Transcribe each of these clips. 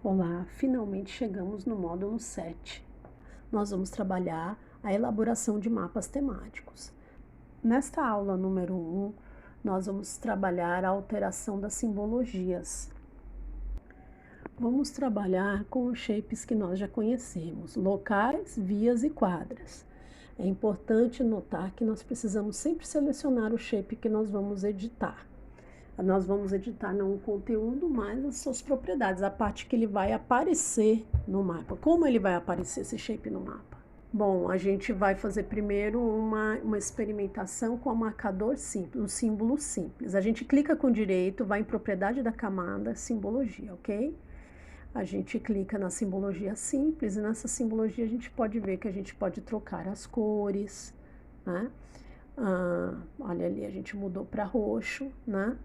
Olá, finalmente chegamos no módulo 7. Nós vamos trabalhar a elaboração de mapas temáticos. Nesta aula número 1, nós vamos trabalhar a alteração das simbologias. Vamos trabalhar com os shapes que nós já conhecemos, locais, vias e quadras. É importante notar que nós precisamos sempre selecionar o shape que nós vamos editar. Nós vamos editar não o conteúdo, mas as suas propriedades, a parte que ele vai aparecer no mapa. Como ele vai aparecer esse shape no mapa? Bom, a gente vai fazer primeiro uma experimentação com o marcador simples, um símbolo simples. A gente clica com o direito, vai em propriedade da camada, simbologia, ok? A gente clica na simbologia simples e nessa simbologia a gente pode ver que a gente pode trocar as cores, né? Olha ali, a gente mudou para roxo, né?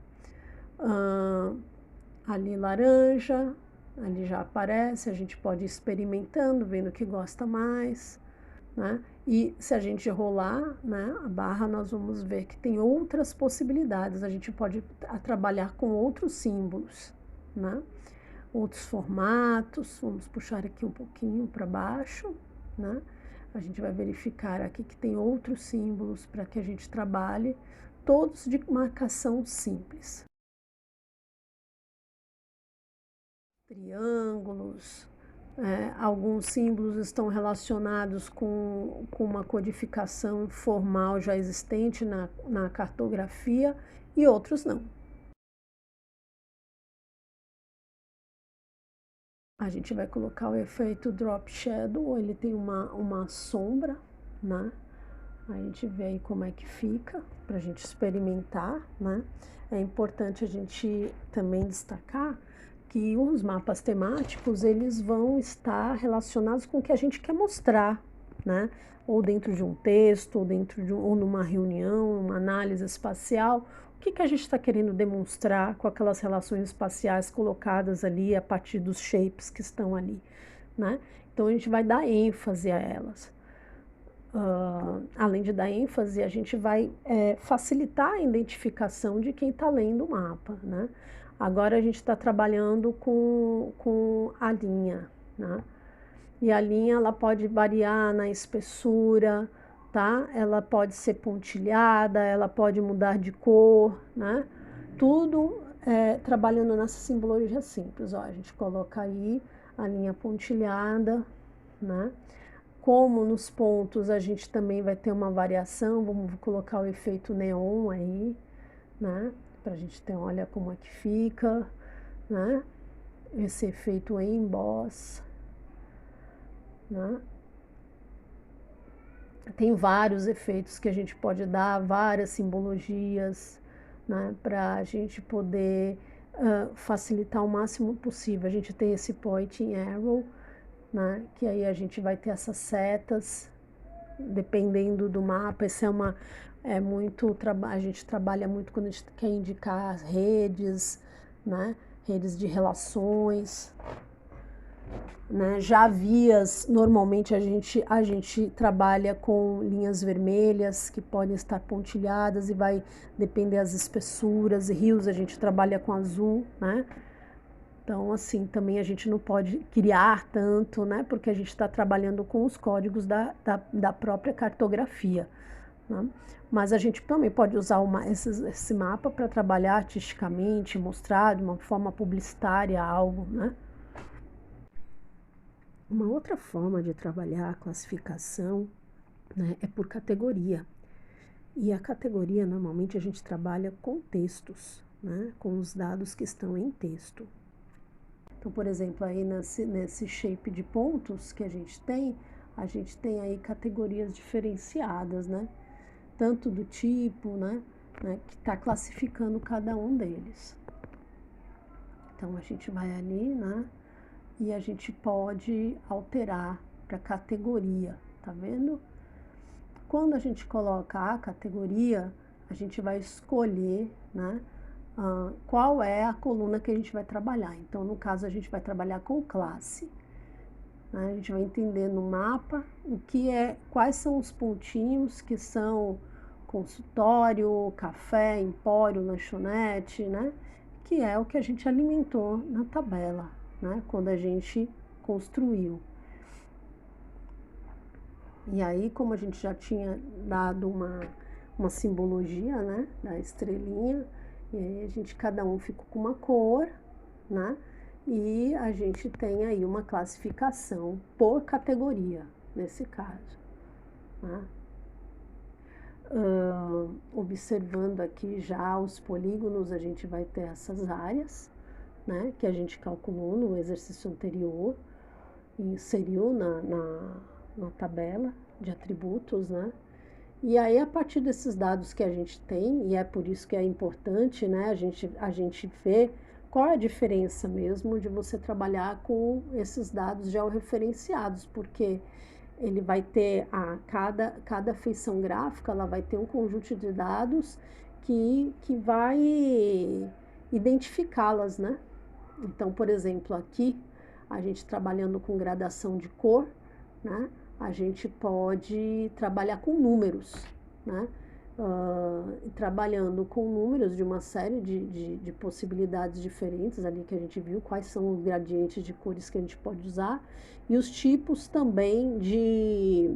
Ali laranja, ali já aparece, a gente pode ir experimentando, vendo o que gosta mais, né? E se a gente rolar, né, a barra, nós vamos ver que tem outras possibilidades, a gente pode trabalhar com outros símbolos, né? Outros formatos, vamos puxar aqui um pouquinho para baixo, né? A gente vai verificar aqui que tem outros símbolos para que a gente trabalhe, todos de marcação simples. Triângulos, alguns símbolos estão relacionados com uma codificação formal já existente na cartografia e outros não. A gente vai colocar o efeito Drop Shadow, ele tem uma sombra, né? A gente vê aí como é que fica, para a gente experimentar, né? É importante a gente também destacar que os mapas temáticos, eles vão estar relacionados com o que a gente quer mostrar, né? Ou dentro de um texto, ou numa reunião, uma análise espacial. O que a gente está querendo demonstrar com aquelas relações espaciais colocadas ali a partir dos shapes que estão ali, né? Então, a gente vai dar ênfase a elas. Além de dar ênfase, a gente vai facilitar a identificação de quem está lendo o mapa, né? Agora a gente está trabalhando com a linha, né? E a linha ela pode variar na espessura, tá? Ela pode ser pontilhada, ela pode mudar de cor, né? Tudo trabalhando nessa simbologia simples. Ó, a gente coloca aí a linha pontilhada, né? Como nos pontos a gente também vai ter uma variação, vamos colocar o efeito neon aí, né? Pra gente ter, olha como é que fica, né? Esse efeito emboss, né? Tem vários efeitos que a gente pode dar, várias simbologias, né? Para a gente poder facilitar o máximo possível. A gente tem esse pointing arrow, né? Que aí a gente vai ter essas setas, dependendo do mapa. Esse a gente trabalha muito quando a gente quer indicar as redes, né? Redes de relações, né? Já vias, normalmente a gente trabalha com linhas vermelhas que podem estar pontilhadas e vai depender das espessuras. Rios a gente trabalha com azul, né? Então, assim, também a gente não pode criar tanto, né? Porque a gente está trabalhando com os códigos da própria cartografia, né? Mas a gente também pode usar esse mapa para trabalhar artisticamente, mostrar de uma forma publicitária algo, né? Uma outra forma de trabalhar a classificação, né, é por categoria. E a categoria, normalmente, a gente trabalha com textos, né? Com os dados que estão em texto. Então, por exemplo, aí nesse shape de pontos que a gente tem aí categorias diferenciadas, né? Tanto do tipo, né? Que está classificando cada um deles. Então, a gente vai ali, né? E a gente pode alterar para categoria, tá vendo? Quando a gente coloca a categoria, a gente vai escolher, né? Qual é a coluna que a gente vai trabalhar. Então, no caso, a gente vai trabalhar com classe. Né? A gente vai entender no mapa quais são os pontinhos que são consultório, café, empório, lanchonete, né? Que é o que a gente alimentou na tabela, né? Quando a gente construiu. E aí, como a gente já tinha dado uma simbologia, né, da estrelinha, e aí cada um ficou com uma cor, né? E a gente tem aí uma classificação por categoria, nesse caso, né? Observando aqui já os polígonos, a gente vai ter essas áreas, né, que a gente calculou no exercício anterior e inseriu na tabela de atributos, né? E aí, a partir desses dados que a gente tem, e é por isso que é importante, né, a gente ver qual é a diferença mesmo de você trabalhar com esses dados georreferenciados, porque ele vai ter cada feição gráfica, ela vai ter um conjunto de dados que vai identificá-las, né? Então, por exemplo, aqui, a gente trabalhando com gradação de cor, né? A gente pode trabalhar com números, né? Trabalhando com números de uma série de possibilidades diferentes ali que a gente viu, quais são os gradientes de cores que a gente pode usar, e os tipos também de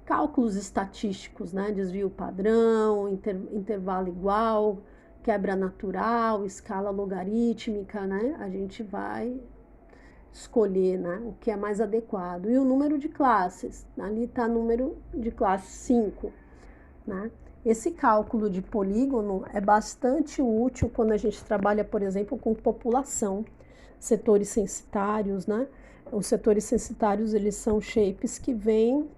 cálculos estatísticos, né? Desvio padrão, intervalo igual, quebra natural, escala logarítmica, né? A gente vai escolher, né, o que é mais adequado. E o número de classes, ali está número de classe 5, né? Esse cálculo de polígono é bastante útil quando a gente trabalha, por exemplo, com população, setores censitários, né? Os setores censitários, eles são shapes que vêm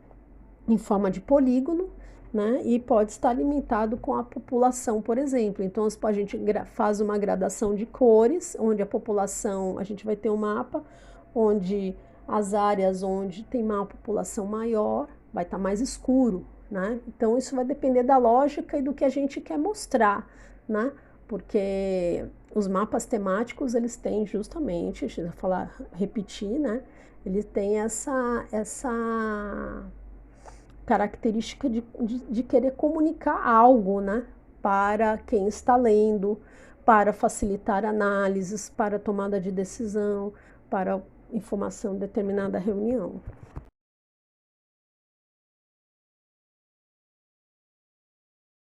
em forma de polígono, né? E pode estar limitado com a população, por exemplo. Então, a gente faz uma gradação de cores, onde a população, a gente vai ter um mapa, onde as áreas onde tem uma população maior, vai estar mais escuro, né? Então, isso vai depender da lógica e do que a gente quer mostrar, né? Porque os mapas temáticos, eles têm justamente, deixa eu falar, repetir, né? Ele tem essa característica de querer comunicar algo, né, para quem está lendo, para facilitar análises, para tomada de decisão, para informação em determinada reunião.